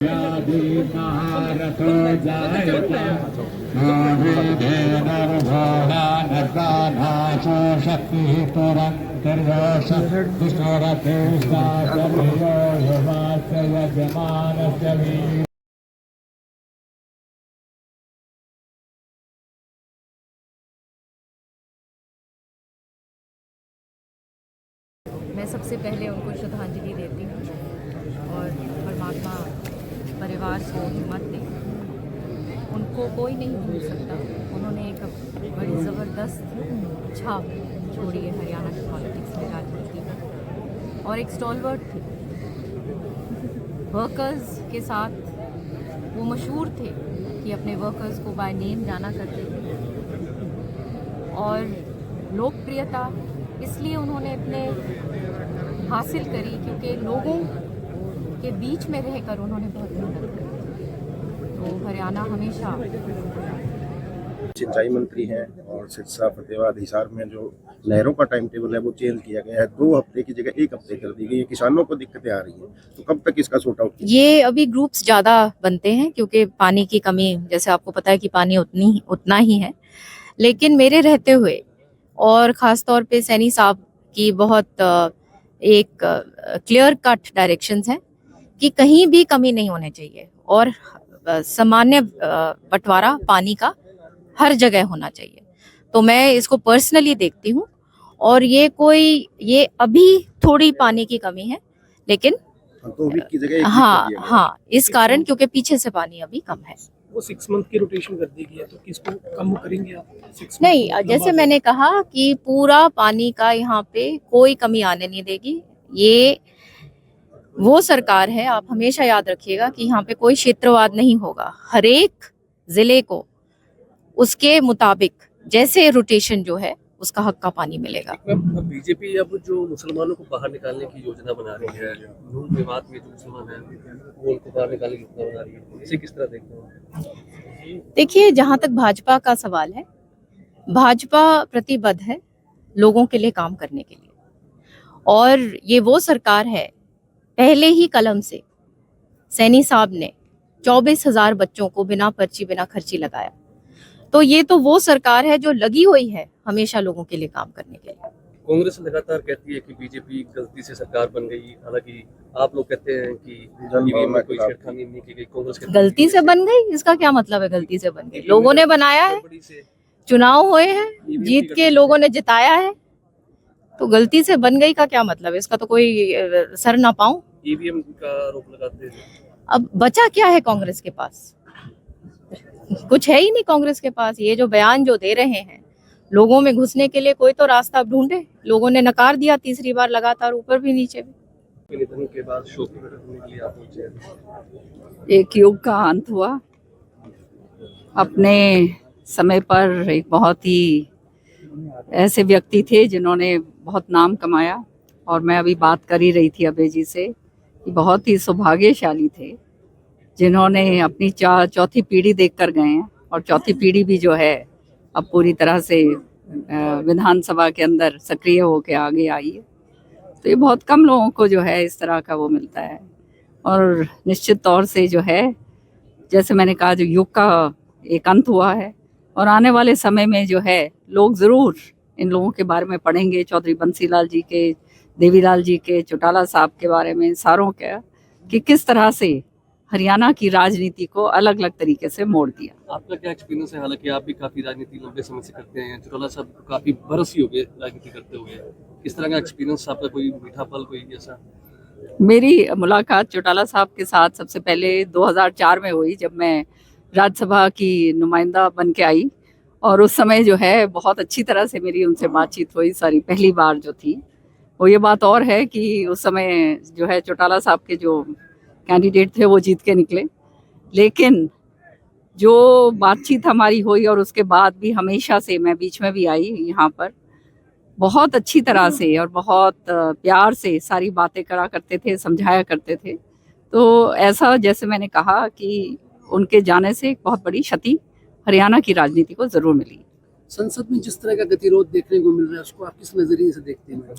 महारथो जायते नर्गानाशो शक्तिः पुरन्तर्योषरथेष्टाचर्यो युवास्य यजमानस्य वीर। मैं सबसे पहले उनको श्रद्धांजलि देती हूँ और परमात्मा परिवार को हिम्मत दे। उनको कोई नहीं भूल सकता। उन्होंने एक बड़ी ज़बरदस्त छाप छोड़ी है हरियाणा की पॉलिटिक्स में, राजनीति में, और एक स्टॉलवर्ट थे। वर्कर्स के साथ वो मशहूर थे कि अपने वर्कर्स को बाय नेम जाना करते थे, और लोकप्रियता इसलिए उन्होंने अपने हासिल करी क्योंकि लोगों के बीच में रहकर उन्होंने बहुत मेहनत करी। तो हरियाणा हमेशा सिंचाई मंत्री हैं और सिरसा फतेहाबाद हिसार में जो नहरों का टाइम टेबल है वो चेंज किया गया है। 2 हफ्ते की जगह 1 हफ्ते कर दी गई है। किसानों को दिक्कतें आ रही हैं, तो कब तक इसका सॉर्ट आउट? ये अभी ग्रुप्स ज़्यादा बनते हैं क्योंकि पानी की कमी, जैसे आपको पता है कि पानी उतना ही है। लेकिन मेरे रहते हुए और ख़ास तौर पे सैनी साहब की बहुत एक क्लियर कट डायरेक्शंस हैं कि कहीं भी कमी नहीं होनी चाहिए और सामान्य बंटवारा पानी का हर जगह होना चाहिए। तो मैं इसको पर्सनली देखती हूँ, और ये अभी थोड़ी पानी की कमी है, लेकिन 2 वीक की जगह 1 वीक कर हाँ दिया गया है। हाँ, इस कारण क्योंकि पीछे से पानी अभी कम है। वो 6 मंथ की रोटेशन कर दी गई है, तो किसको कम करेंगे आप? 6 मंथ नहीं, लंबा जैसे है। मैंने कहा कि पूरा पानी का यहाँ पे कोई कमी आने नहीं देगी। ये वो सरकार है, आप हमेशा याद रखिएगा कि यहाँ पे कोई क्षेत्रवाद नहीं होगा। हर एक जिले को उसके मुताबिक जैसे रोटेशन जो है उसका हक का पानी मिलेगा। बीजेपी अब जो मुसलमानों को बाहर निकालने की योजना बना रही है, नून विवाद में जो मुसलमान हैं वो उनको बाहर निकालने की योजना बना रही है, इसे किस तरह देखते हैं? देखिए, जहाँ तक भाजपा का सवाल है, भाजपा प्रतिबद्ध है लोगों के लिए काम करने के लिए, और ये वो सरकार है, पहले ही कलम से सैनी साहब ने 24,000 बच्चों को बिना पर्ची बिना खर्ची लगाया। तो ये तो वो सरकार है जो लगी हुई है हमेशा लोगों के लिए काम करने के लिए। कांग्रेस लगातार कहती है कि बीजेपी गलती से सरकार बन गई, हालांकि आप लोग कहते हैं कि ईवीएम में कोई छेड़खानी नहीं की गई। कांग्रेस कहती है गलती से बन गई, इसका क्या मतलब है? गलती से बन गई, लोगों ने बनाया है, चुनाव हुए हैं, जीत के लोगों ने जिताया है, तो गलती से बन गई का क्या मतलब है? इसका तो कोई सर ना पाऊं। ईवीएम का आरोप लगाते हैं। अब बचा क्या है कांग्रेस के पास? कुछ है ही नहीं कांग्रेस के पास। ये जो बयान जो दे रहे हैं, लोगों में घुसने के लिए कोई तो रास्ता ढूंढे। लोगों ने नकार दिया तीसरी बार लगातार, ऊपर भी नीचे भी। निधन के बाद शोक प्रकट होने के लिए आप पहुंचे। एक युग का अंत हुआ। अपने समय पर एक बहुत ही ऐसे व्यक्ति थे जिन्होंने बहुत नाम कमाया, और मैं अभी बात कर ही रही थी अभय जी से कि बहुत ही सौभाग्यशाली थे जिन्होंने अपनी 4थी पीढ़ी देख कर गए हैं, और 4थी पीढ़ी भी जो है अब पूरी तरह से विधानसभा के अंदर सक्रिय होकर आगे आई है। तो ये बहुत कम लोगों को जो है इस तरह का वो मिलता है, और निश्चित तौर से जो है, जैसे मैंने कहा, जो युग का एक अंत हुआ है, और आने वाले समय में जो है लोग ज़रूर इन लोगों के बारे में पढ़ेंगे, चौधरी बंसीलाल जी के, देवीलाल जी के, चौटाला साहब के बारे में, सारों के, कि किस तरह से हरियाणा की राजनीति को अलग अलग तरीके से मोड़ दिया। आपका क्या एक्सपीरियंस है? हालांकि आप भी काफी राजनीति लंबे समय से करते हैं, चौटाला साहब काफी बरस ही हो गए राजनीति करते हुए। किस तरह का एक्सपीरियंस आपका? कोई मीठा पल, कोई ऐसा? मेरी मुलाकात चौटाला साहब के साथ सबसे पहले 2004 में हुई, जब मैं राज्यसभा की नुमाइंदा बन के आई, और उस समय जो है बहुत अच्छी तरह से मेरी उनसे बातचीत हुई। सारी पहली बार जो थी वो, ये बात और है कि उस समय जो है चौटाला साहब के जो कैंडिडेट थे वो जीत के निकले, लेकिन जो बातचीत हमारी हुई, और उसके बाद भी हमेशा से मैं बीच में भी आई यहाँ पर, बहुत अच्छी तरह से और बहुत प्यार से सारी बातें करा करते थे, समझाया करते थे। तो ऐसा, जैसे मैंने कहा कि उनके जाने से एक बहुत बड़ी क्षति हरियाणा की राजनीति को जरूर मिली। संसद में जिस तरह का गतिरोध देखने को मिल रहा है, उसको आप किस नजरिए से देखते हैं?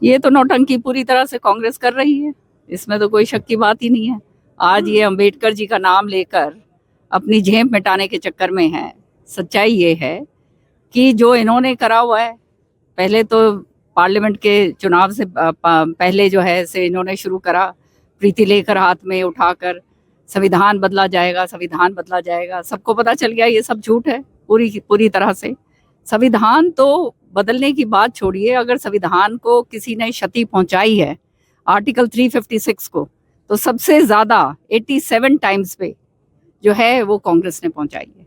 ये तो नौटंकी पूरी तरह से कांग्रेस कर रही है, इसमें तो कोई शक की बात ही नहीं है। आज ये अंबेडकर जी का नाम लेकर अपनी जेब मिटाने के चक्कर में हैं। सच्चाई ये है कि जो इन्होंने करा हुआ है, पहले तो पार्लियामेंट के चुनाव से पहले जो है से इन्होंने शुरू करा, प्रीति लेकर हाथ में उठाकर संविधान बदला जाएगा, संविधान बदला जाएगा। सबको पता चल गया ये सब झूठ है पूरी तरह से। संविधान तो बदलने की बात छोड़िए, अगर संविधान को किसी ने क्षति पहुंचाई है आर्टिकल 356 को, तो सबसे ज़्यादा 87 टाइम्स पे जो है वो कांग्रेस ने पहुंचाई है।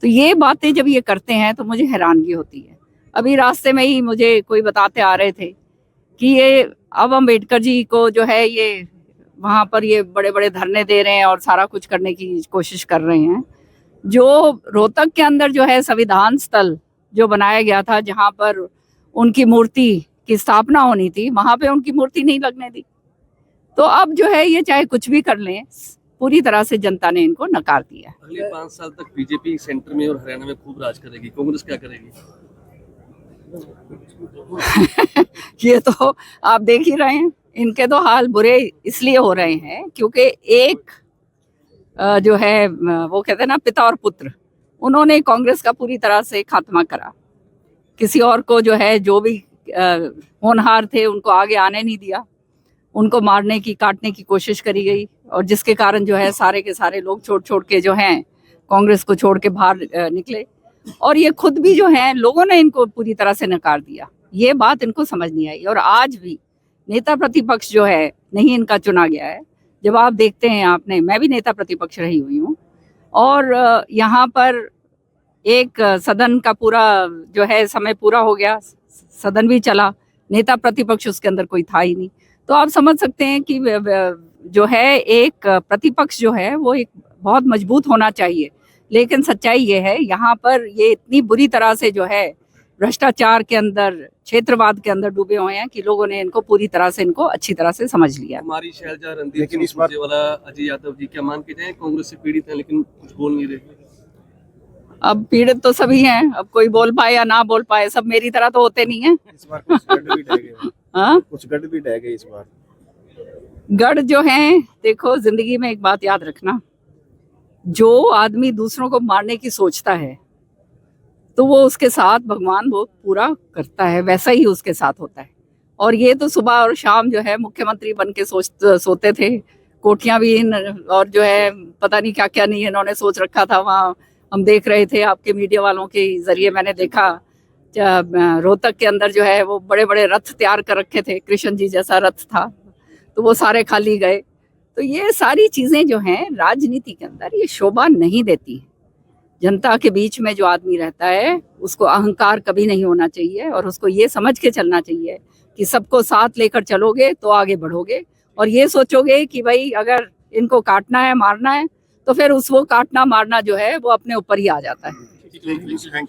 तो ये बातें जब ये करते हैं तो मुझे हैरानगी होती है। अभी रास्ते में ही मुझे कोई बताते आ रहे थे कि ये अब अम्बेडकर जी को जो है ये वहाँ पर ये बड़े बड़े धरने दे रहे हैं और सारा कुछ करने की कोशिश कर रहे हैं। जो रोहतक के अंदर जो है संविधान स्थल जो बनाया गया था, जहाँ पर उनकी मूर्ति की स्थापना होनी थी, वहाँ पे उनकी मूर्ति नहीं लगने दी। तो अब जो है ये चाहे कुछ भी कर लें, पूरी तरह से जनता ने इनको नकार दिया। अगले 5 साल तक बीजेपी सेंटर में और हरियाणा में खूब राज करेगी, कांग्रेस क्या करेगी? ये तो आप देख ही रहे हैं। इनके तो हाल बुरे इसलिए हो रहे हैं क्योंकि एक जो है वो कहते हैं ना पिता और पुत्र, उन्होंने कांग्रेस का पूरी तरह से खात्मा करा। किसी और को जो है जो भी होनहार थे उनको आगे आने नहीं दिया, उनको मारने की काटने की कोशिश करी गई, और जिसके कारण जो है सारे के सारे लोग छोड़ के जो हैं कांग्रेस को छोड़ के बाहर निकले। और ये खुद भी जो है लोगों ने इनको पूरी तरह से नकार दिया। ये बात इनको समझ नहीं आई। और आज भी नेता प्रतिपक्ष जो है नहीं इनका चुना गया है। जब आप देखते हैं, आपने, मैं भी नेता प्रतिपक्ष रही हुई हूँ, और यहाँ पर एक सदन का पूरा जो है समय पूरा हो गया, सदन भी चला, नेता प्रतिपक्ष उसके अंदर कोई था ही नहीं। तो आप समझ सकते हैं कि जो है एक प्रतिपक्ष जो है वो एक बहुत मजबूत होना चाहिए। लेकिन सच्चाई ये है, यहाँ पर ये इतनी बुरी तरह से जो है भ्रष्टाचार के अंदर, क्षेत्रवाद के अंदर डूबे हुए हैं कि लोगों ने इनको पूरी तरह से, इनको अच्छी तरह से समझ लिया। हमारी शैलजा, रणदीप सिंह सुरजेवाला, अजय यादव जी क्या मान के जाए कांग्रेस से पीड़ित हैं लेकिन कुछ बोल नहीं रहे। अब पीड़ित तो सभी हैं, अब कोई बोल पाए या ना बोल पाए, सब मेरी तरह तो होते नहीं है। इस बार कुछ गढ़ भी ढह गए। हाँ, कुछ गढ़ भी ढह गए इस बार। गढ़ जो हैं, देखो जिंदगी में एक बात याद रखना, जो आदमी दूसरों को मारने की सोचता है तो वो उसके साथ भगवान वो पूरा करता है, वैसा ही उसके साथ होता है। और ये तो सुबह और शाम जो है मुख्यमंत्री बन के सोते थे, कोठियां भी और जो है पता नहीं क्या क्या नहीं इन्होंने सोच रखा था। वहाँ हम देख रहे थे, आपके मीडिया वालों के जरिए मैंने देखा, रोहतक के अंदर जो है वो बड़े बड़े रथ तैयार कर रखे थे, कृष्ण जी जैसा रथ था, तो वो सारे खाली गए। तो ये सारी चीजें जो हैं राजनीति के अंदर ये शोभा नहीं देती है। जनता के बीच में जो आदमी रहता है उसको अहंकार कभी नहीं होना चाहिए, और उसको ये समझ के चलना चाहिए कि सबको साथ लेकर चलोगे तो आगे बढ़ोगे। और ये सोचोगे कि भाई अगर इनको काटना है, मारना है, तो फिर वो काटना मारना जो है वो अपने ऊपर ही आ जाता है।